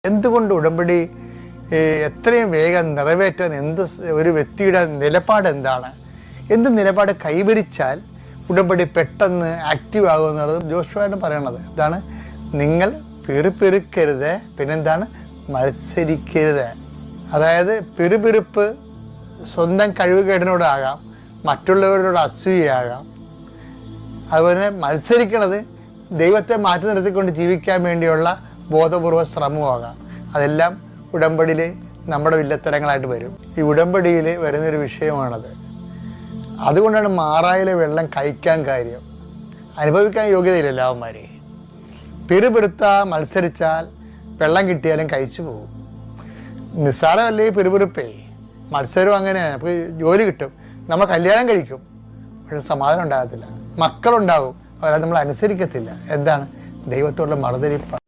എന്തുകൊണ്ട് ഉടമ്പടി എത്രയും വേഗം നിറവേറ്റാൻ ഒരു വ്യക്തിയുടെ നിലപാട് എന്താണ്? എന്ത് നിലപാട് കൈവരിച്ചാൽ ഉടമ്പടി പെട്ടെന്ന് ആക്റ്റീവ് ആകുമെന്നുള്ളത് ജോഷുവാണ് പറയണത്. ഇതാണ്, നിങ്ങൾ പിറുപിറുക്കരുത്, പിന്നെന്താണ്, മത്സരിക്കരുത്. അതായത് പിറുപിറുപ്പ് സ്വന്തം കഴിവുകേടിനോടാകാം, മറ്റുള്ളവരോട് അസൂയയാകാം. അതുപോലെ മത്സരിക്കണത് ദൈവത്തെ മാറ്റി നിർത്തിക്കൊണ്ട് ജീവിക്കാൻ വേണ്ടിയുള്ള ബോധപൂർവ ശ്രമമാകാം. അതെല്ലാം ഉടമ്പടിയിൽ നമ്മുടെ വില്ലത്തരങ്ങളായിട്ട് വരും. ഈ ഉടമ്പടിയിൽ വരുന്നൊരു വിഷയമാണത്. അതുകൊണ്ടാണ് മാറായിലെ വെള്ളം കഴിക്കാൻ കാര്യം. അനുഭവിക്കാൻ യോഗ്യതയില്ല അവന്മാരെ. പിറുപിറുത്താൽ മത്സരിച്ചാൽ വെള്ളം കിട്ടിയാലും കഴിച്ചു പോകും. നിസ്സാരമല്ലേ ഈ പിറുപിറുപ്പേ. മത്സരം അങ്ങനെയാണ്. നമുക്ക് ജോലി കിട്ടും, നമ്മൾ കല്യാണം കഴിക്കും, പക്ഷെ സമാധാനം ഉണ്ടാകത്തില്ല. മക്കളുണ്ടാവും, അവരത് നമ്മൾ അനുസരിക്കത്തില്ല. എന്താണ്? ദൈവത്തോടുള്ള മറുതലിപ്പാണ്.